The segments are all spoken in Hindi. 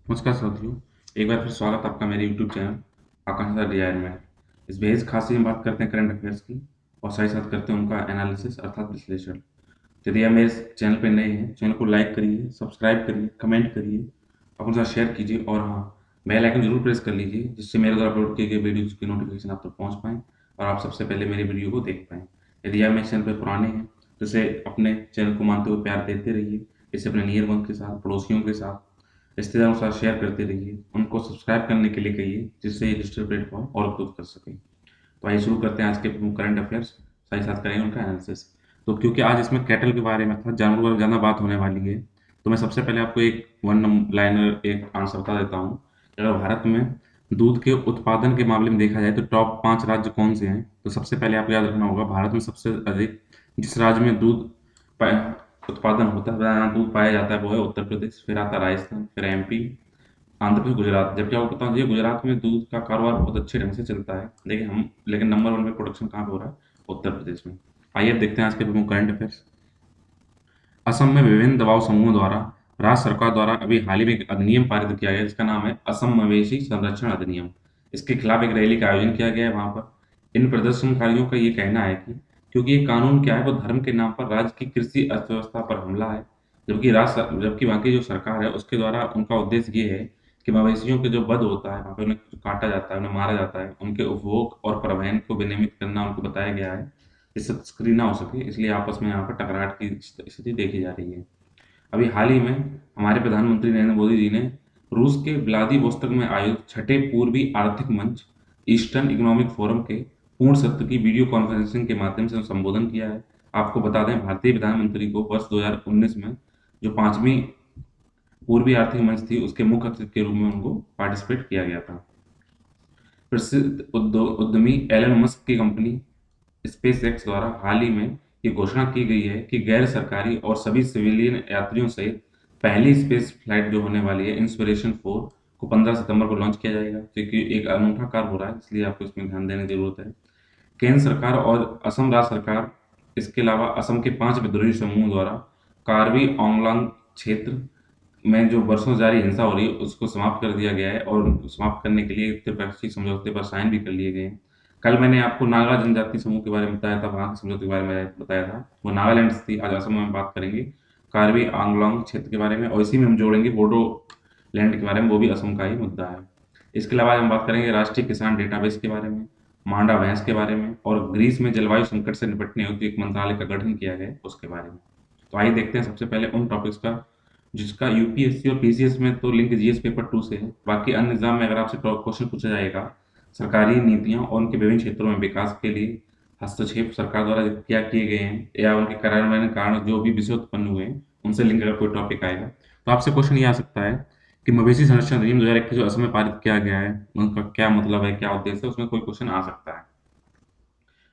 नमस्कार साथियों। एक बार फिर स्वागत आपका मेरे यूट्यूब चैनल आकांक्षा डिजाइन में। इस बेहद खास में बात करते हैं करंट अफेयर्स की और साथ ही साथ करते हैं उनका एनालिसिस अर्थात विश्लेषण। यदि आप मेरे चैनल पर नए हैं, चैनल को लाइक करिए, सब्सक्राइब करिए, कमेंट करिए, अपने साथ शेयर कीजिए और हाँ, बेल आइकन जरूर प्रेस कर लीजिए जिससे मेरे द्वारा अपलोड किए गए वीडियोज़ की नोटिफिकेशन आप तक पहुँच पाएँ और आप सबसे पहले मेरे वीडियो को देख पाएँ। यदि आप मेरे चैनल पर पुराने हैं तो इसे अपने चैनल को मानते हुए प्यार देते रहिए। इसे अपने नियर वन के साथ, पड़ोसियों के साथ, रिश्तेदारों के साथ शेयर करते रहिए। उनको सब्सक्राइब करने के लिए कहिए जिससे ये डिजिटल प्लेटफॉर्म और ग्रोथ कर सके। तो आइए शुरू करते हैं आज के प्रमुख करंट अफेयर्स, साथ ही साथ करेंगे उनका एनालिसिस। तो क्योंकि आज इसमें कैटल के बारे में था, जानवरों पर ज़्यादा बात होने वाली है, तो मैं सबसे पहले आपको एक वन लाइनर एक आंसर बता देता हूँ। अगर भारत में दूध के उत्पादन के मामले में देखा जाए तो टॉप 5 राज्य कौन से हैं, तो सबसे पहले आपको याद रखना होगा भारत में सबसे अधिक जिस राज्य में दूध उत्पादन होता है, जहाँ दूध पाया जाता है, वो है उत्तर प्रदेश, फिर आता है राजस्थान, फिर एमपी, आंध्र प्रदेश, गुजरात। जबकि आपको बता दीजिए गुजरात में दूध का कारोबार बहुत अच्छे ढंग से चलता है, लेकिन नंबर वन पे प्रोडक्शन कहाँ पे हो रहा है? उत्तर प्रदेश में। आइए अब देखते हैं आज के प्रमुख करंट अफेयर्स। असम में विभिन्न दबाव समूहों द्वारा राज्य सरकार द्वारा अभी हाल ही में एक अधिनियम पारित किया गया जिसका नाम है असम मवेशी संरक्षण अधिनियम। इसके खिलाफ एक रैली का आयोजन किया गया है वहां पर। इन प्रदर्शनकारियों का ये कहना है कि क्योंकि ये कानून क्या है, वो धर्म के नाम पर राज्य की कृषि अर्थव्यवस्था पर हमला है। जबकि वहाँ की जो सरकार है उसके द्वारा उनका उद्देश्य ये है कि मवेशियों के जो वध होता है, वहाँ पे उन्हें काटा जाता है, उन्हें मारा जाता है, उनके उपभोग और परिवहन को विनियमित करना उनको बताया गया है जिससे तस्करी ना हो सके। इसलिए आपस में यहाँ पर टकराहट की स्थिति देखी जा रही है। अभी हाल ही में हमारे प्रधानमंत्री नरेंद्र मोदी जी ने रूस के व्लादिवोस्तोक में आयोजित छठे पूर्वी आर्थिक मंच ईस्टर्न इकोनॉमिक फोरम के पूर्ण सत्र की वीडियो कॉन्फ्रेंसिंग के माध्यम से संबोधन किया है। आपको बता दें भारतीय प्रधानमंत्री को वर्ष 2019 में जो पांचवी पूर्वी आर्थिक मंच थी उसके मुख्य अतिथि के रूप में उनको पार्टिसिपेट किया गया था। प्रसिद्ध उद्यमी एलन मस्क की कंपनी स्पेस एक्स द्वारा हाल ही में ये घोषणा की गई है कि गैर सरकारी और सभी सिविलियन यात्रियों सहित पहली स्पेस फ्लाइट जो होने वाली है इंस्पिरेशन 4 को 15 सितंबर को लॉन्च किया जाएगा, क्योंकि एक अनूठा कार्य हो रहा है इसलिए आपको इसमें ध्यान देने की जरूरत है। केंद्र सरकार और असम राज्य सरकार, इसके अलावा असम के 5 विद्रोही समूहों द्वारा कार्बी आंगलोंग क्षेत्र में जो वर्षों जारी हिंसा हो रही है उसको समाप्त कर दिया गया है और समाप्त करने के लिए त्रिपक्षीय समझौते पर साइन भी कर लिए गए हैं। कल मैंने आपको नागा जनजाति समूह के बारे में बताया था, वहाँ के समझौते के बारे में बताया था, वो नागालैंड से थी। आज असम में बात करेंगे कार्बी आंगलोंग क्षेत्र के बारे में और इसी में हम जोड़ेंगे बोडो लैंड के बारे में, वो भी असम का ही मुद्दा है। इसके अलावा हम बात करेंगे राष्ट्रीय किसान डेटाबेस के बारे में, मांडा भैंस के बारे में और ग्रीस में जलवायु संकट से निपटने हेतु एक मंत्रालय का गठन किया गया है उसके बारे में। तो आइए देखते हैं सबसे पहले उन टॉपिक्स का जिसका यूपीएससी और पीसीएस में तो लिंक जीएस पेपर 2 से है। बाकी अन्य एग्जाम में अगर आपसे क्वेश्चन पूछा जाएगा सरकारी नीतियां और उनके विभिन्न क्षेत्रों में विकास के लिए हस्तक्षेप सरकार द्वारा क्या किए गए हैं या उनके कार्यान्वयन के कारण जो भी विषय उत्पन्न हुए हैं उनसे लिंक अगर कोई टॉपिक आएगा तो आपसे क्वेश्चन ये आ सकता है कि मवेशी संरक्षण अधिनियम 2021 जो असम में पारित किया गया है उनका क्या मतलब है, क्या उद्देश्य है, उसमें कोई क्वेश्चन आ सकता है।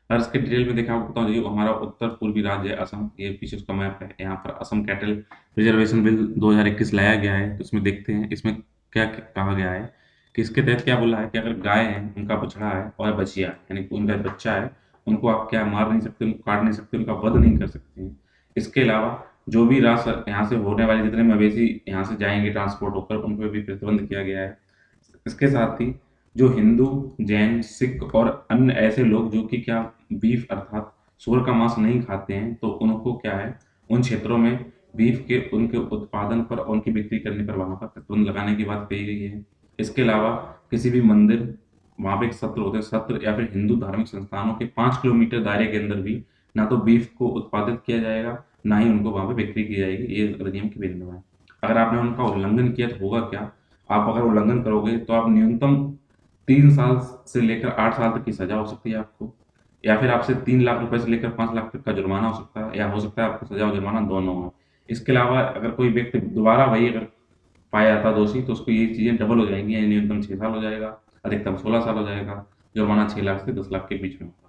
अगर इसके डिटेल में देखा आपको बताऊं, ये हमारा उत्तर पूर्वी राज्य है असम, ये पीछे उसका मैप है। यहाँ पर असम कैटल रिजर्वेशन बिल 2021 लाया गया है, तो इसमें देखते हैं इसमें क्या कहा गया है कि इसके तहत क्या बोला है कि अगर गाय है, उनका बछड़ा है और बछिया यानी कि उनका बच्चा है, उनको आप क्या मार नहीं सकते, उनको काट नहीं सकते, उनका वध नहीं कर सकते हैं। इसके अलावा जो भी रास्ता यहाँ से होने वाले जितने मवेशी यहाँ से जाएंगे ट्रांसपोर्ट होकर, उन पर भी प्रतिबंध किया गया है। इसके साथ ही जो हिंदू, जैन, सिख और अन्य ऐसे लोग जो कि क्या बीफ अर्थात सूअर का मांस नहीं खाते हैं, तो उनको क्या है उन क्षेत्रों में बीफ के उनके उत्पादन पर और उनकी बिक्री करने पर वहां पर प्रतिबंध लगाने की बात कही गई है। इसके अलावा किसी भी मंदिर, वहां पे एक सत्र होते हैं, सत्र या फिर हिंदू धार्मिक संस्थानों के 5 किलोमीटर दायरे के अंदर भी ना तो बीफ को उत्पादित किया जाएगा, ना ही उनको वहां पे बिक्री की जाएगी। ये अधिनियम की बिंदु है। अगर आपने उनका उल्लंघन किया तो होगा क्या, आप अगर उल्लंघन करोगे तो आप न्यूनतम 3 साल से लेकर 8 साल तक की सजा हो सकती है आपको, या फिर आपसे 3 लाख रुपए से लेकर 5 लाख तक का जुर्माना हो सकता है, या हो सकता है आपको सजा और जुर्माना दोनों हो। इसके अलावा अगर कोई व्यक्ति दोबारा वही अगर पाया जाता दोषी तो उसको ये चीजें डबल हो जाएंगी, यानी न्यूनतम 6 साल हो जाएगा, अधिकतम 16 साल हो जाएगा, जुर्माना 6 लाख से 10 लाख के बीच में होगा।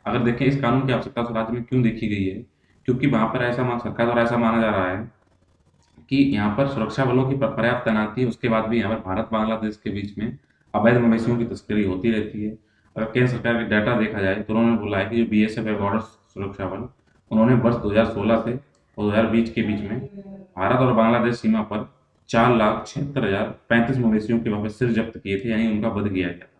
अगर देखें इस कानून की आवश्यकता उस राज्य में क्यों देखी गई है, क्योंकि वहां पर सरकार द्वारा ऐसा माना जा रहा है कि यहाँ पर सुरक्षा बलों की पर्याप्त तैनाती है, उसके बाद भी यहाँ पर भारत बांग्लादेश के बीच में अवैध मवेशियों की तस्करी होती रहती है। अगर केंद्र सरकार का डाटा देखा जाए तो उन्होंने बोला है कि जो बीएसएफ है, बॉर्डर सुरक्षा बल, उन्होंने वर्ष 2016 से और 2020 के बीच में भारत और बांग्लादेश सीमा पर 4,76,035 मवेशियों के वहाँ पे सिर जब्त किए थे, यानी उनका वध किया गया था।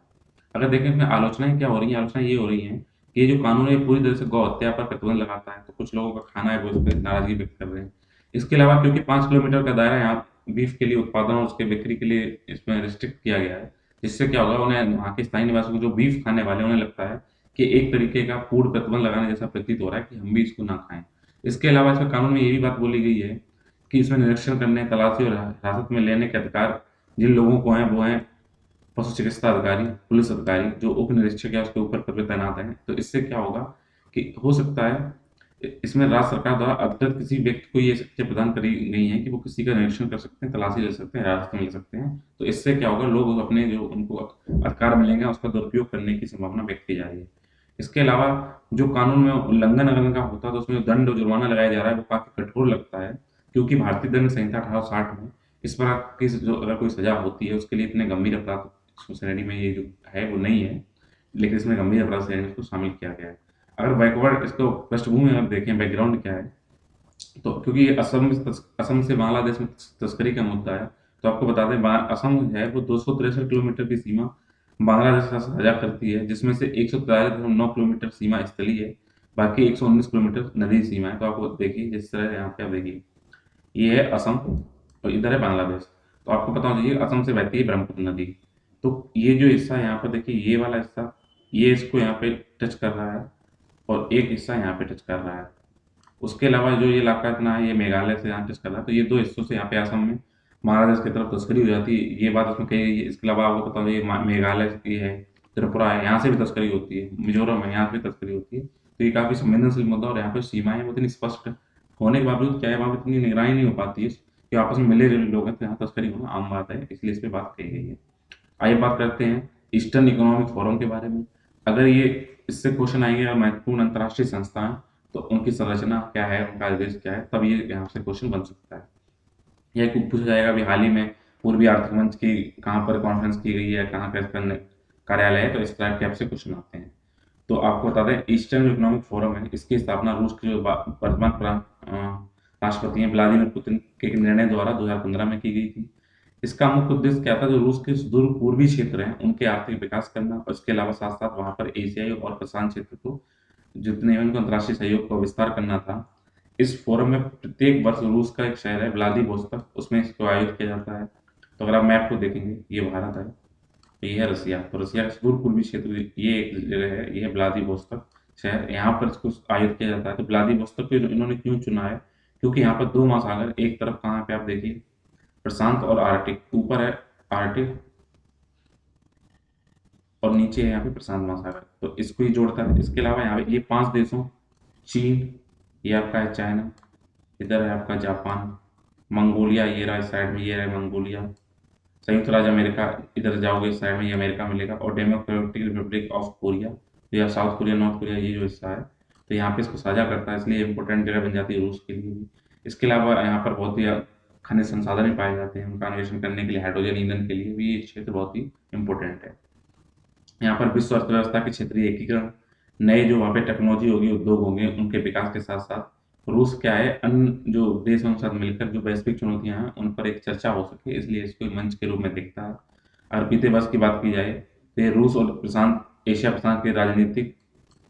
अगर देखें इसमें आलोचनाएँ क्या हो रही हैं, आलोचना ये हो रही है कि ये जो कानून है ये पूरी तरह से गौ हत्या पर प्रतिबंध लगाता है, तो कुछ लोगों का खाना है वो इस पे नाराज़गी व्यक्त कर रहे हैं। इसके अलावा क्योंकि 5 किलोमीटर का दायरा यहाँ बीफ के लिए उत्पादन और उसके बिक्री के लिए इसमें रिस्ट्रिक्ट किया गया है, जिससे क्या होगा उन्हें वहाँ के स्थानीय निवासियों को जो बीफ खाने वाले हैं उन्हें लगता है कि एक तरीके का पूर्ण प्रतिबंध लगाने जैसा प्रतीत हो रहा है कि हम भी इसको ना खाएँ। इसके अलावा इसमें कानून में ये भी बात बोली गई है कि इसमें निरीक्षण करने, तलाशी और हिरासत में लेने के अधिकार जिन लोगों को हैं वो हैं पशु चिकित्सा अधिकारी, पुलिस अधिकारी जो उप निरीक्षक या उसके ऊपर पद पे तैनात हैं। तो इससे क्या होगा कि हो सकता है इसमें राज्य सरकार द्वारा अधिकृत किसी व्यक्ति को ये शक्तियाँ प्रदान करी गई हैं कि वो किसी का निरीक्षण कर सकते हैं, तलाशी ले सकते हैं, हिरासत में ले सकते हैं। तो इससे क्या होगा लोग अपने जो उनको अधिकार मिलेंगे उसका दुरुपयोग करने की संभावना व्यक्त की जा रही है। इसके अलावा जो कानून में उल्लंघन अगर इनका होता है तो उसमें दंड और जुर्माना लगाया जा रहा है वो काफ़ी कठोर लगता है, क्योंकि भारतीय दंड संहिता 1860 में इस प्रकार की जो अगर कोई सज़ा होती है उसके लिए इतने गंभीर अपराध श्रेणी में ये जो है वो नहीं है, लेकिन इसमें गंभीर अपराध श्रेणी में इसको शामिल किया गया है। अगर बैकवर्ड इसको पृष्ठभूमि में आप देखें बैकग्राउंड क्या है, तो क्योंकि ये असम से बांग्लादेश में तस्करी का मुद्दा है, तो आपको बता दें असम है वो 263 किलोमीटर की सीमा बांग्लादेश के साथ साझा करती है, जिसमें से 143.9 किलोमीटर सीमा स्थलीय है, बाकी 119 किलोमीटर नदी सीमा है। तो आपको देखिए जिस तरह यहाँ पे आप देखिए ये है असम और इधर है बांग्लादेश। तो आपको पता होना चाहिए असम से बहती है ब्रह्मपुत्र नदी। तो ये जो हिस्सा यहाँ पर देखिए ये वाला हिस्सा ये इसको यहाँ पे टच कर रहा है और एक हिस्सा यहाँ पे टच कर रहा है। उसके अलावा जो ये इलाका इतना है ये मेघालय से यहाँ टच कर रहा है, तो ये दो हिस्सों से यहाँ पे असम में बांग्लादेश की तरफ तस्करी हो जाती है, ये बात उसमें कही गई है। इसके अलावा आपको पता होगा ये मेघालय की है, त्रिपुरा है, यहाँ से भी तस्करी होती है, मिजोरम है, यहाँ से भी तस्करी होती है। तो ये काफ़ी संवेदनशील मुद्दा और यहाँ पे सीमाएं वो इतनी स्पष्ट होने के बावजूद क्या है वहाँ पे इतनी निगरानी नहीं हो पाती है कि आपस में मिले जुले लोग हैं, तो यहाँ तस्करी होना आम बात है, इसलिए इस पर बात कही गई है। आइए बात करते हैं ईस्टर्न इकोनॉमिक फोरम के बारे में। अगर ये इससे क्वेश्चन आएंगे और महत्वपूर्ण अंतर्राष्ट्रीय संस्थाएं तो उनकी संरचना क्या है, उनका उद्देश्य क्या है, तब ये यहाँ से क्वेश्चन बन सकता है। यह पूछा जाएगा अभी हाल ही में पूर्वी आर्थिक मंच की कहाँ पर कॉन्फ्रेंस की गई है, कहाँ का इसका कार्यालय है, तो इस टाइप के आपसे क्वेश्चन आते हैं। तो आपको बता दें ईस्टर्न इकोनॉमिक फोरम है, इसकी स्थापना रूस के जो वर्तमान राष्ट्रपति हैं व्लादिमीर पुतिन के निर्णय द्वारा 2015 में की गई थी। इसका मुख्य उद्देश्य क्या था, जो रूस के सुदूर पूर्वी क्षेत्र हैं उनके आर्थिक विकास करना और इसके अलावा साथ साथ वहाँ पर एशियाई और प्रशांत क्षेत्र को जितने उनको अंतर्राष्ट्रीय सहयोग का विस्तार करना था। इस फोरम में प्रत्येक वर्ष रूस का एक शहर है व्लादिवोस्तोक, उसमें इसको आयोजित किया जाता है। तो अगर आप मैप को देखेंगे ये भारत है, ये है रसिया, तो रसिया का सुदूर पूर्वी क्षेत्र ये एक जगह है, ये है व्लादिवोस्तोक शहर, यहाँ पर इसको आयोजित किया जाता है। तो व्लादिवोस्तोक को इन्होंने क्यों चुना है, क्योंकि यहाँ पर दो महासागर एक तरफ कहाँ पे आप देखिए प्रशांत और आर्टिक, ऊपर है आर्टिक और नीचे है यहाँ पे प्रशांत महासागर, तो इसको ही जोड़ता है। इसके अलावा यहाँ पे ये 5 देशों चीन, ये आपका है चाइना, इधर है आपका जापान, मंगोलिया ये रहा इस साइड में, ये है मंगोलिया, संयुक्त राज्य अमेरिका इधर जाओगे इस साइड में ये अमेरिका मिलेगा, और डेमोक्रेटिक रिपब्लिक ऑफ कोरिया या साउथ कोरिया नॉर्थ कोरिया ये जो हिस्सा है, तो यहाँ पे इसको साझा करता है, इसलिए इंपॉर्टेंट जगह बन जाती है रूस के लिए भी। इसके अलावा यहाँ पर बहुत ही खनिज संसाधन भी पाए जाते हैं, उनका अन्वेषण करने के लिए हाइड्रोजन ईंधन के लिए भी ये क्षेत्र बहुत ही इंपॉर्टेंट है। यहाँ पर विश्व अर्थव्यवस्था के क्षेत्रीय एकीकरण, नए जो वहाँ पे टेक्नोलॉजी होगी, उद्योग होंगे, उनके विकास के साथ साथ रूस क्या है अन्य जो देशों के साथ मिलकर जो वैश्विक चुनौतियां हैं उन पर एक चर्चा हो सके, इसलिए इसको एक मंच के रूप में दिखता है। अगर बीते वर्ष की बात की जाए तो ये रूस और प्रशांत एशिया प्रशांत के राजनीतिक,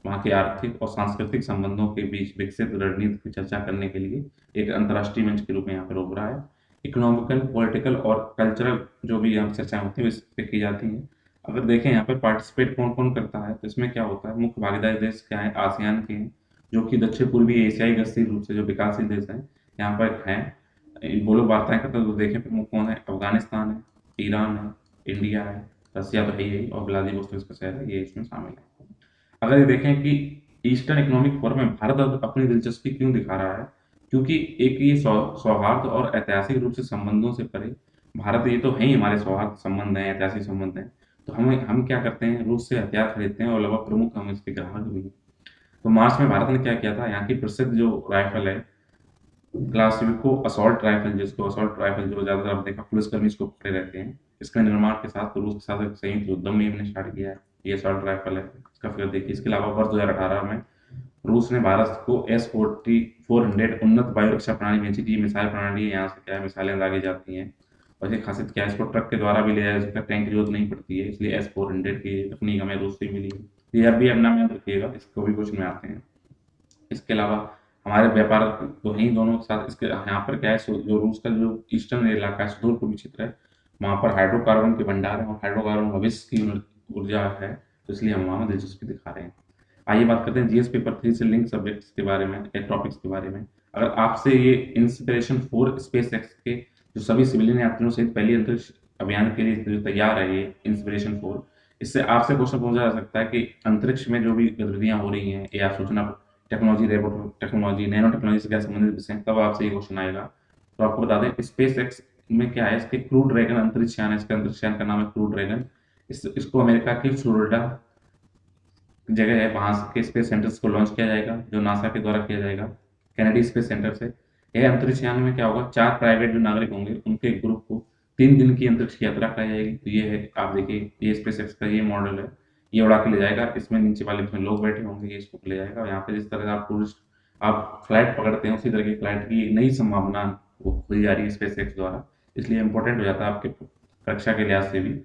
वहाँ के आर्थिक और सांस्कृतिक संबंधों के बीच विकसित रणनीति की चर्चा करने के लिए एक अंतर्राष्ट्रीय मंच के रूप में यहाँ पर उभरा है। इकोनॉमिकल, पॉलिटिकल और कल्चरल जो भी यहाँ चर्चाएं होती हैं इस पर की जाती हैं। अगर देखें यहाँ पर पार्टिसिपेट कौन कौन करता है, तो इसमें क्या होता है, मुख्य भागीदारी देश क्या है, आसियान के हैं, जो कि दक्षिण पूर्वी एशियाई गस्ती रूप से जो विकासशील देश हैं यहाँ पर हैं, वो लोग वार्ताएं करते हैं। तो देखें प्रमुख कौन है, अफगानिस्तान है, ईरान है, इंडिया है, रसिया तो है ही, और व्लादिवोस्तोक इसका शहर है, ये इसमें शामिल है। अगर ये देखें कि ईस्टर्न इकोनॉमिक फोरम में भारत अब अपनी दिलचस्पी क्यों दिखा रहा है, क्योंकि एक ये सौहार्द और ऐतिहासिक रूप से संबंधों से परे, भारत ये तो है ही हमारे सौहार्द संबंध हैं, ऐतिहासिक संबंध हैं, तो हम क्या करते हैं, रूस से हथियार खरीदते हैं और लगभग प्रमुख हम इसके ग्राहक भी हैं। तो मार्च में भारत ने क्या किया था, यहाँ की प्रसिद्ध जो राइफल है क्लासिको असॉल्ट राइफल, जिसको असॉल्ट राइफल जो ज़्यादातर आपने देखा पुलिसकर्मी इसको पकड़े रहते हैं, इसके निर्माण के साथ रूस के साथ एक संयुक्त उद्यम भी हमने स्टार्ट किया है, ये असॉल्ट राइफल है, इसका फिगर देखिए। इसके अलावा वर्ष 2018 में रूस ने भारत को S-400 उन्नत वायु रक्षा प्रणाली भेजी थी। मिसाइल प्रणाली है, यहाँ से क्या है मिसाइलें दागी जाती हैं और ये खासियत क्या है, इसको ट्रक के द्वारा भी ले जाया जा सकता है, टैंक की जरूरत नहीं पड़ती है, इसलिए S-400 की तकनीक हमें रूस से मिली है। ये अब भी अपना याद रखिएगा, इसको भी क्वेश्चन में आते हैं। इसके अलावा हमारे व्यापार तो हैं ही दोनों के साथ, इसके यहाँ पर क्या है, जो रूस का जो ईस्टर्न इलाका है, सुदूर पूर्वी क्षेत्र है, वहाँ पर हाइड्रोकार्बन के भंडार है और हाइड्रोकार्बन भविष्य की ऊर्जा है, तो इसलिए हम वहाँ दिलचस्पी दिखा रहे हैं। आइए बात करते हैं जीएस पेपर 3 से लिंक सब्जेक्ट्स के बारे में या टॉपिक्स के बारे में। अगर आपसे ये इंस्पिरेशन 4 स्पेस एक्स के जो सभी सिविलियन यात्रियों सहित पहली अंतरिक्ष अभियान के लिए जो तैयार है, ये इंस्पिरेशन 4, इससे आपसे क्वेश्चन पूछा जा सकता है कि अंतरिक्ष में जो भी गतिविधियां हो रही हैं या सूचना technology, robot technology, nano technology से क्या संबंधित विषय हैं, तब आपसे ये क्वेश्चन आएगा। तो आपको बता दें, स्पेस एक्स में क्या है, इसके क्रू ड्रैगन अंतरिक्ष यान है, इसका अंतरिक्ष यान का नाम है क्रू ड्रैगन। इसको अमेरिका की फ्लोरिडा जगह है, वहां के स्पेस सेंटर्स को लॉन्च किया जाएगा, जो नासा के द्वारा किया जाएगा, कैनेडी स्पेस सेंटर से। यह अंतरिक्ष यान में क्या होगा, 4 प्राइवेट जो नागरिक होंगे उनके एक ग्रुप को 3 दिन की अंतरिक्ष यात्रा कराई जाएगी। तो ये है, आप देखिए, ये स्पेस एक्स का ये मॉडल है, ये उड़ा के ले जाएगा, इसमें नीचे वाले इसमें लोग बैठे होंगे, ये इसको ले जाएगा। और यहाँ पे जिस तरह से आप टूरिस्ट आप फ्लाइट पकड़ते हैं, उसी तरह की फ्लाइट की नई संभावना वो खुली जा रही है स्पेस एक्स द्वारा, इसलिए इंपॉर्टेंट हो जाता है आपके परीक्षा के लिहाज से भी।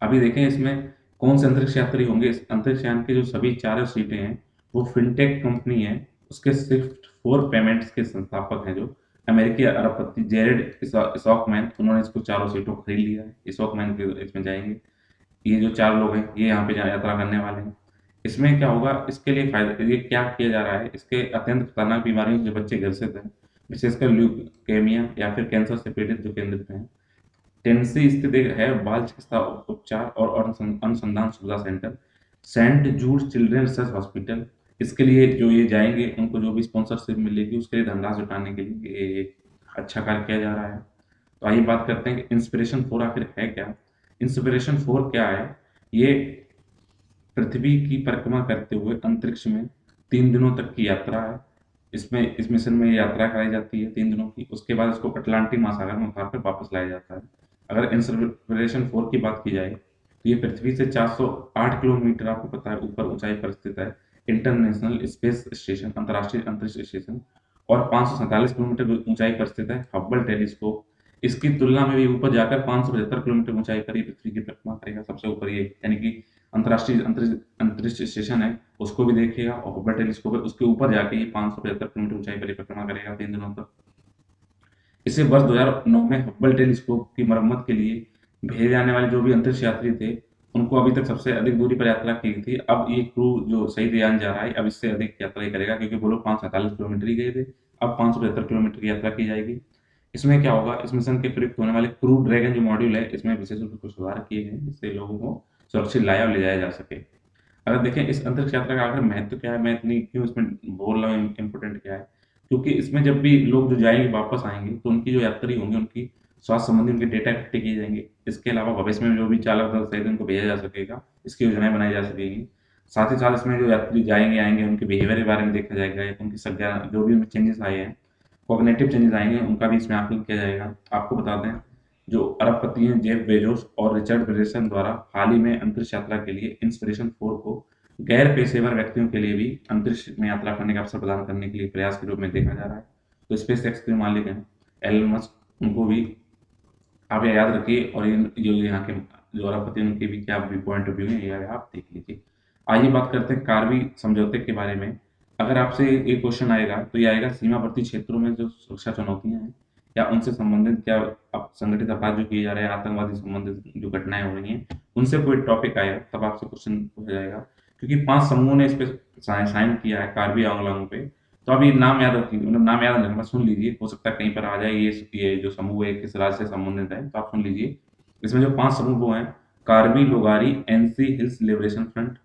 अभी देखें इसमें कौन से अंतरिक्ष यात्री होंगे। इस अंतरिक्ष यान के जो सभी चारों सीटें हैं वो फिनटेक कंपनी है, उसके स्विफ्ट 4 पेमेंट्स के संस्थापक हैं, जो अमेरिकी अरबपति जेरेड इसॉकमैन, उन्होंने इसको चारों सीटों को खरीद लिया है। इसॉकमैन के इसमें जाएंगे, ये जो 4 लोग हैं ये यहाँ पे यात्रा करने वाले हैं। इसमें क्या होगा, इसके लिए फायदा ये क्या किया जा रहा है, इसके अत्यंत खतरनाक बीमारियों से जो बच्चे ग्रसित हैं, विशेषकर ल्यूकेमिया या फिर कैंसर से पीड़ित जो केंद्रित हैं, टेनेसी स्थित एक है बाल चिकित्सा उपचार और अनुसंधान सुविधा centre, Saint Jude children research hospital. इसके लिए जो ये जाएंगे उनको जो भी स्पॉन्सरशिप मिलेगी उसके लिए धनराशि जुटाने के लिए ये अच्छा कार्य किया जा रहा है। तो आइए बात करते हैं कि इंस्पिरेशन 4 आखिर है क्या। इंस्पिरेशन 4 क्या है, ये पृथ्वी की परिक्रमा करते हुए अंतरिक्ष में 3 दिनों तक की यात्रा है। इसमें इस मिशन में यात्रा कराई जाती है 3 दिनों की, उसके बाद इसको अटलांटिक महासागर में उतार कर वापस लाया जाता है। अगर इंस्पिरेशन 4 की बात की जाए तो ये पृथ्वी से 408 किलोमीटर, आपको पता है, ऊपर ऊंचाई पर स्थित है इंटरनेशनल स्पेस स्टेशन, अंतर्राष्ट्रीय अंतरिक्ष स्टेशन, और 547 किलोमीटर ऊंचाई पर स्थित है हब्बल टेलीस्कोप। इसकी तुलना में भी ऊपर जाकर 575 किलोमीटर ऊंचाई पर ही पृथ्वी की परिक्रमा करेगा, सबसे ऊपर ये, यानी कि अंतर्राष्ट्रीय अंतरिक्ष स्टेशन है उसको भी देखिएगा, और हब्बल टेलीस्कोप है उसके ऊपर जाके ये 575 किलोमीटर ऊंचाई पर परिक्रमा करेगा 3 दिनों तक। इसे वर्ष 2009 में हब्बल टेलीस्कोप की मरम्मत के लिए भेजे जाने वाले जो भी अंतरिक्ष यात्री थे, उनको अभी तक सबसे अधिक दूरी पर यात्रा की थी। अब ये क्रू जो सही यान जा रहा है, अब इससे अधिक यात्रा ही करेगा, क्योंकि वो लोग 547 किलोमीटर ही गए थे, अब 575 किलोमीटर की यात्रा की जाएगी। इसमें क्या होगा, इस मिशन के प्रयुक्त होने वाले क्रू ड्रैगन जो मॉड्यूल है, इसमें विशेष रूप से कुछ सुधार किए गए हैं जिससे लोगों को सुरक्षित लाया और ले जाया जा सके। अगर देखें इस अंतरिक्ष यात्रा का आखिर महत्व क्या है, मैं इतनी क्यों इसमें बोल रहा हूँ, इम्पोर्टेंट क्या है, क्योंकि इसमें जब भी लोग जो जाएंगे वापस आएंगे तो उनकी जो यात्री होंगे उनकी स्वास्थ्य संबंधी उनके डेटा इकट्ठे किए जाएंगे। इसके अलावा भविष्य में जो भी चालक दल सहित उनको भेजा जा सकेगा, इसकी योजनाएं बनाई जा सकेगी। साथ ही साथ इसमें जो यात्री जाएंगे आएंगे उनके बिहेवियर के बारे में देखा जाएगा, उनकी संज्ञा जो भी उनमें चेंजेस आए हैं, कॉग्निटिव चेंजेस आएंगे, उनका भी इसमें आकलन किया जाएगा। आपको बता दें, जो अरबपति हैं जेफ बेजोस और रिचर्ड ब्रेसन द्वारा हाल ही में अंतरिक्ष यात्रा के लिए इंस्पिरेशन 4 को गैर पेशेवर व्यक्तियों के लिए भी अंतरिक्ष में यात्रा करने का अवसर प्रदान करने के लिए प्रयास के रूप में देखा जा रहा है। तो स्पेस एक्स के मालिक हैं एलन मस्क, उनको भी आप ये याद रखिए, और जो यहाँ के जो अरबपति उनके भी क्या भी पॉइंट ऑफ व्यू है ये आप देख लीजिए। आइए बात करते हैं कार्बी समझौते के बारे में। अगर आपसे ये क्वेश्चन आएगा तो ये आएगा, सीमावर्ती क्षेत्रों में जो सुरक्षा चुनौतियां हैं या उनसे संबंधित क्या संगठित अपराध जो किए जा रहे हैं, आतंकवादी संबंधित जो घटनाएं हो रही हैं, उनसे कोई टॉपिक आएगा तब आपसे क्वेश्चन पूछा जाएगा। क्योंकि 5 समूहों ने इस पर साइन किया है कार्बी आंगलांग पे, तो अभी नाम याद रखिए, मतलब नाम याद रखना, सुन लीजिए, हो सकता है कहीं पर आ जाए ये जो समूह है किस राज्य से संबंधित है, तो आप सुन लीजिए। इसमें जो 5 समूह वो हैं, Karbi Longri NC hills liberation front,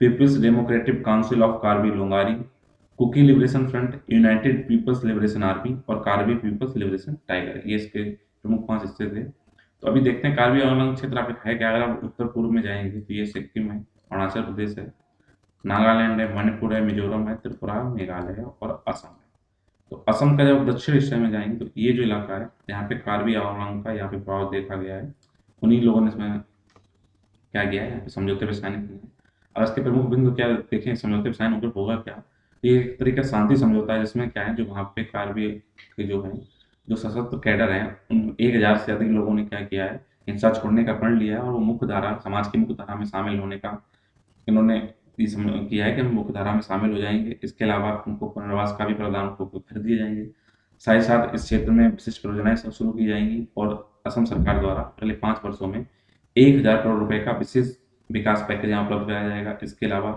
people's democratic council of Karbi Longri, Kuki liberation front, united people's liberation army और कार्बी पीपल्स लिबरेशन टाइगर, ये इसके प्रमुख 5 हिस्से थे। तो अभी देखते हैं कार्बी आंगलांग क्षेत्र आप है क्या। अगर आप उत्तर पूर्व में जाएंगे तो ये सिक्किम है, अरुणाचल प्रदेश है, नागालैंड है, मणिपुर है, मिजोरम है, त्रिपुरा, मेघालय है और असम है। तो असम का जब दक्षिण हिस्से में जाएंगे तो ये जो इलाका है यहाँ पे कार्बी आंगलांग का यहाँ पे प्रभाव देखा गया है। उन्हीं लोगों ने इसमें क्या किया है, यहाँ पे समझौते पर साइन किए हैं। और इसके प्रमुख बिंदु क्या देखें, समझौते पर साइन होकर होगा क्या, ये एक तरीके का शांति समझौता है जिसमें क्या है, जो वहाँ पे कार्बी के जो है जो सशस्त्र कैडर हैं, उन 1000 से अधिक लोगों ने क्या किया है, हिंसा छोड़ने का प्रण लिया है और वो मुख्य धारा, समाज की मुख्य धारा में शामिल होने का इन्होंने ये किया है कि हम मुख्य धारा में शामिल हो जाएंगे। इसके अलावा उनको पुनर्वास का भी प्रावधान को कर दिए जाएंगे। साथ ही साथ इस क्षेत्र में विशिष्ट परियोजनाएं शुरू की जाएंगी और असम सरकार द्वारा अगले 5 वर्षों में 1000 करोड़ रुपए का विशेष विकास पैकेज यहाँ उपलब्ध कराया जाएगा। इसके अलावा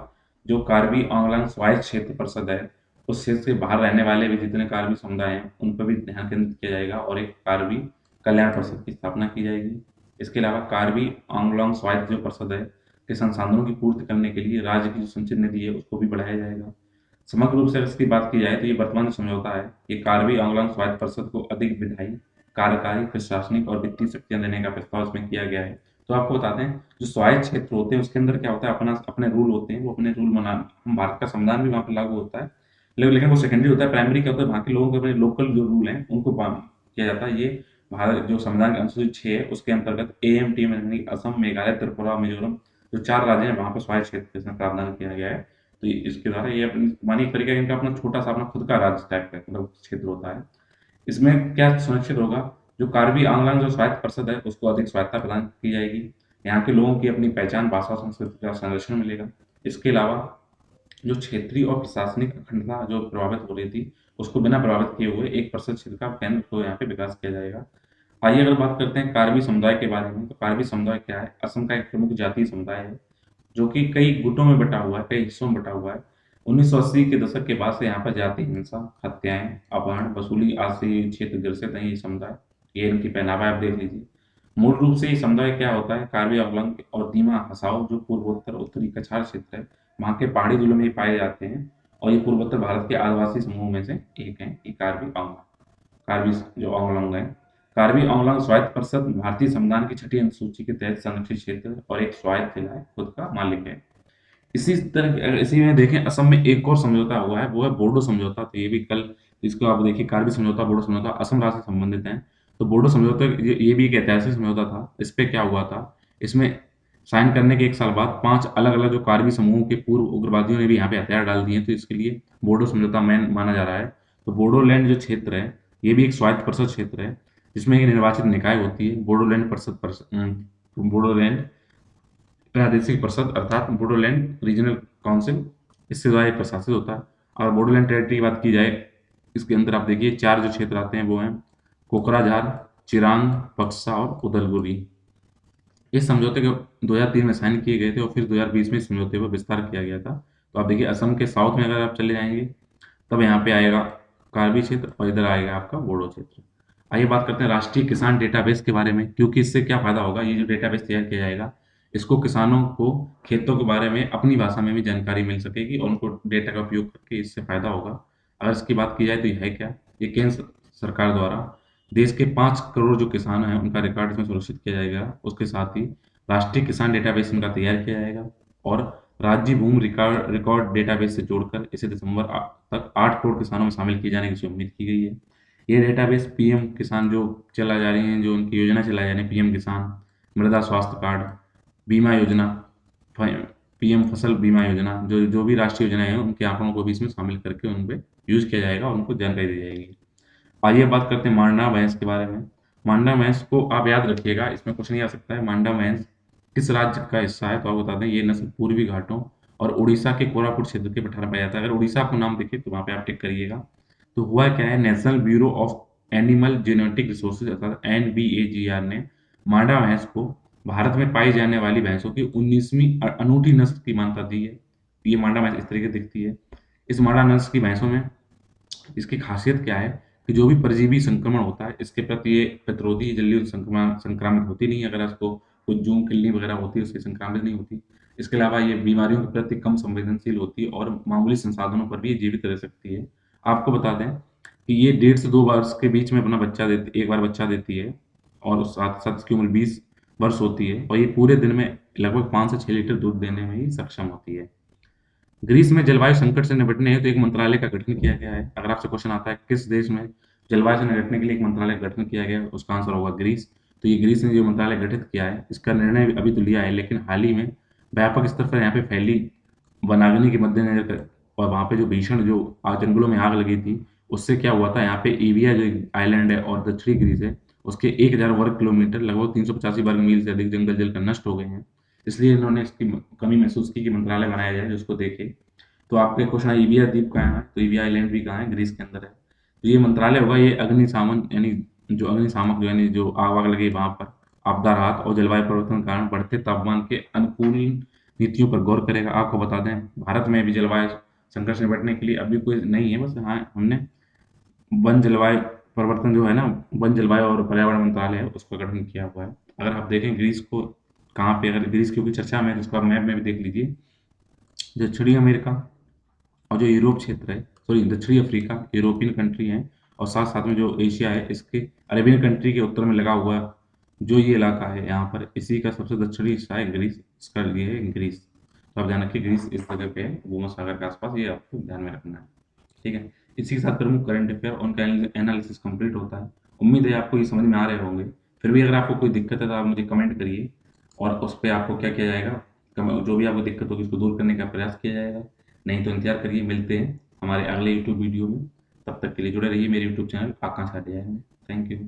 जो कार्बी आंगलांग स्वायत्त क्षेत्र परिषद है, उस क्षेत्र से बाहर रहने वाले भी जितने कार्बी समुदाय हैं उन पर भी ध्यान केंद्रित किया जाएगा और एक कार्बी कल्याण परिषद की स्थापना की जाएगी। इसके अलावा कार्बी आंगलांग स्वायत्त जो परिषद है के संसाधनों की पूर्ति करने के लिए राज्य की जो संचित निधि है उसको भी बढ़ाया जाएगा। समग्र रूप से अगर इसकी बात की जाए तो ये वर्तमान जो समझौता है, ये कार्बी आंगलांग स्वायत्त परिषद को अधिक विधायी, कार्यकारी, प्रशासनिक और वित्तीय शक्तियां देने का प्रस्ताव इसमें किया गया है। तो आपको बताते हैं, जो स्वायत्त क्षेत्र होते हैं उसके अंदर क्या होता है, अपना अपने रूल होते हैं, वो अपने रूल बना, हम भारत का संविधान भी वहाँ पर लागू होता है, लेकिन वो सेकेंडरी होता है। प्राइमरी क्या होता है, वहाँ के लोगों के अपने लोकल जो रूल हैं उनको किया जाता है। ये भारत जो संविधान की अनुसूची 6 है उसके अंतर्गत AMT में यानी असम, मेघालय, त्रिपुरा, मिजोरम जो 4 राज्य हैं वहाँ पर स्वायत्त क्षेत्र इसमें प्रावधान किया गया है। तो इसके द्वारा ये अपनी मानी एक तरीके का इनका अपना छोटा सा अपना खुद का राज्य टाइप का मतलब क्षेत्र होता है। इसमें क्या सुनिश्चित होगा, जो कार्बी आंगलांग जो स्वायत्त परिषद है उसको अधिक स्वायत्तता प्रदान की जाएगी। यहाँ के लोगों की अपनी पहचान, भाषा, संस्कृति का संरक्षण मिलेगा। इसके अलावा जो क्षेत्रीय और प्रशासनिक अखंडता जो प्रभावित हो रही थी उसको बिना प्रभावित किए हुए 1% क्षेत्र का केंद्र को यहाँ पे विकास किया जाएगा। आइए अगर बात करते हैं कार्बी समुदाय के बारे में, तो कार्बी समुदाय क्या है, असम का एक प्रमुख जातीय समुदाय है जो कि कई गुटों में बटा हुआ है, कई हिस्सों में बटा हुआ है। 1980 के दशक के बाद से यहाँ पर जाति हिंसा, हत्याएं, अपहरण, वसूली आदि से ये क्षेत्र ग्रसित है। ये समुदाय, ये इनकी पहनावा आप देख लीजिए। मूल रूप से ये समुदाय क्या होता है, कार्बी आंगलांग और दीमा हसाओ जो पूर्वोत्तर उत्तरी कछार क्षेत्र है, वहाँ के पहाड़ी जिलों में ये पाए जाते हैं और ये पूर्वोत्तर भारत के आदिवासी समूह में से एक है। ये कार्बी आंगलांग, कार्बी जो आंगलांग है। कार्बी आंगलांग स्वायत्त परिषद भारतीय संविधान की 6ठी अनुसूची के तहत संरक्षित क्षेत्र और एक स्वायत्त जिला है, खुद का मालिक है। इसी तरह इसी में देखें, असम में एक और समझौता हुआ है, वो है बोडो समझौता। तो ये भी कल, इसको आप देखिए, कार्बी समझौता, बोडो समझौता असम राज्य से संबंधित है। तो बोडो समझौता ये भी एक ऐतिहासिक समझौता था। इस पे क्या हुआ था, इसमें साइन करने के 1 साल बाद 5 अलग अलग जो कार्बी समूह के पूर्व उग्रवादियों ने भी यहाँ पे हथियार डाल दिए, तो इसके लिए बोडो समझौता मैन माना जा रहा है। तो बोडोलैंड जो क्षेत्र है ये भी एक स्वायत्त परिषद क्षेत्र है जिसमें एक निर्वाचित निकाय होती है, बोडोलैंड बोडोलैंड प्रादेशिक परिषद अर्थात बोडोलैंड रीजनल काउंसिल, इससे द्वारा प्रशासित होता है। और बोडोलैंड टेरिटरी की बात की जाए, इसके अंदर आप देखिए 4 जो क्षेत्र आते हैं वो हैं कोकराझार, चिरांग, बक्सा और उदलगुरी। इस समझौते के 2003 में साइन किए गए थे और फिर 2020 में इस समझौते पर विस्तार किया गया था। तो आप देखिए असम के साउथ में अगर आप चले जाएंगे तब यहाँ पे आएगा कार्बी क्षेत्र और इधर आएगा आपका बोडो क्षेत्र। आइए बात करते हैं राष्ट्रीय किसान डेटाबेस के बारे में, क्योंकि इससे क्या फायदा होगा, ये जो डेटाबेस तैयार किया जाएगा इसको किसानों को खेतों के बारे में अपनी भाषा में भी जानकारी मिल सकेगी और उनको डेटा का उपयोग करके इससे फायदा होगा। अगर इसकी बात की जाए तो यह है क्या, ये केंद्र सरकार द्वारा देश के 5 करोड़ जो किसान हैं उनका रिकॉर्ड इसमें सुरक्षित किया जाएगा। उसके साथ ही राष्ट्रीय किसान डेटाबेस इनका तैयार किया जाएगा और राज्य भूमि रिकॉर्ड रिकॉर्ड डेटाबेस से जोड़कर इसे दिसंबर तक 8 करोड़ किसानों में शामिल किए जाने की उम्मीद की गई है। ये डेटाबेस पीएम किसान जो चला जा रही है, जो उनकी योजना चलाई जा रही है, पीएम किसान, मृदा स्वास्थ्य कार्ड, बीमा योजना, पीएम फसल बीमा योजना, जो जो भी राष्ट्रीय योजनाएं हैं उनके आंकड़ों को भी इसमें शामिल करके उन पे यूज किया जाएगा और उनको जानकारी दी जाएगी। आइए बात करते हैं मांडा भैंस के बारे में। मांडा भैंस को आप याद रखिएगा, इसमें कुछ नहीं आ सकता है। मांडा भैंस किस राज्य का हिस्सा है तो आपको बता दें, ये नस्ल पूर्वी घाटों और उड़ीसा के कोरापुट क्षेत्र के पठार में पाया जाता है। अगर उड़ीसा आपको नाम दिखे तो वहाँ पे आप टिक करिएगा। तो हुआ क्या है, national bureau of animal genetic resources अर्थात NBAGR ने मांडा भैंस को भारत में पाई जाने वाली भैंसों की 19वीं अनूठी नस्ल की मान्यता दी है। ये मांडा भैंस इस तरीके दिखती है। इस मांडा नस्ल की भैंसों में इसकी खासियत क्या है कि जो भी परजीवी संक्रमण होता है इसके प्रति ये प्रतिरोधी, जल्दी संक्रामित होती नहीं है। अगर इसको कुछ जूं किल्ली वगैरह होती है उससे संक्रामित नहीं होती। इसके अलावा ये बीमारियों के प्रति कम संवेदनशील होती है और मामूली संसाधनों पर भी ये जीवित रह सकती है। आपको बता दें कि ये 1.5 से 2 वर्ष के बीच में अपना बच्चा देती, एक बार बच्चा देती है और साथ साथ इसकी उम्र 20 वर्ष होती है और ये पूरे दिन में लगभग 5 से 6 लीटर दूध देने में ही सक्षम होती है। ग्रीस में जलवायु संकट से निपटने हेतु एक मंत्रालय का गठन किया गया है। अगर आपसे क्वेश्चन आता है किस देश में जलवायु से निपटने के लिए एक मंत्रालय का गठन किया गया है, उसका आंसर होगा ग्रीस। तो ये ग्रीस ने जो मंत्रालय गठित किया है इसका निर्णय अभी तो लिया है, लेकिन हाल ही में व्यापक स्तर पर यहाँ पे फैली वनाग्नि के मद्देनजर और वहाँ पे जो भीषण जो जंगलों में आग लगी थी उससे क्या हुआ था, यहाँ पे ईविया जो आइलैंड है और दक्षिणी ग्रीस है, उसके 1000 वर्ग किलोमीटर लगभग 385 वर्ग मील से अधिक जंगल जलकर नष्ट हो गए हैं। इसलिए इन्होंने इसकी कमी महसूस की कि मंत्रालय बनाया जाए जिसको देखे। तो आपके क्वेश्चन है ईविया द्वीप कहाँ है, तो ईविया आइलैंड भी कहाँ है, ग्रीस के अंदर है। तो ये मंत्रालय होगा, ये अग्निशामन यानी जो अग्निशामक जो यानी जो आग वाग लगी वहां पर आपदा राहत और जलवायु परिवर्तन के कारण बढ़ते तापमान के अनुकूल नीतियों पर गौर करेगा। आपको बता दें, भारत में भी जलवायु संकट से निपटने के लिए अभी कोई नहीं है, बस हाँ हमने वन जलवायु परिवर्तन जो है ना, वन जलवायु और पर्यावरण मंत्रालय है, उसका गठन किया हुआ है। अगर आप देखें ग्रीस को कहाँ पे, अगर ग्रीस की कोई चर्चा में, तो उसको आप मैप में भी देख लीजिए। दक्षिणी अमेरिका और जो यूरोप क्षेत्र है, सॉरी दक्षिणी अफ्रीका, यूरोपियन कंट्री है, और साथ साथ में जो एशिया है, इसके अरेबियन कंट्री के उत्तर में लगा हुआ जो ये इलाका है, यहाँ पर इसी का सबसे दक्षिणी हिस्सा है ग्रीस, इसका ये है ग्रीस। तो आप ध्यान रखिए, ग्रीस इस जगह पे है, भूमध्य सागर के आसपास, ये आपको ध्यान में रखना है। ठीक है, इसी के साथ प्रमुख करंट अफेयर उनका एनालिसिस कंप्लीट होता है। उम्मीद है आपको ये समझ में आ रहे होंगे। फिर भी अगर आपको कोई दिक्कत है तो आप मुझे कमेंट करिए, और उस पर आपको क्या किया जाएगा, जो भी आपको दिक्कत होगी उसको दूर करने का प्रयास किया जाएगा। नहीं तो इंतजार करिए, मिलते हैं हमारे अगले यूट्यूब वीडियो में। तब तक के लिए जुड़े रहिए मेरे यूट्यूब चैनल आकांक्षा अध्याय में। Thank you.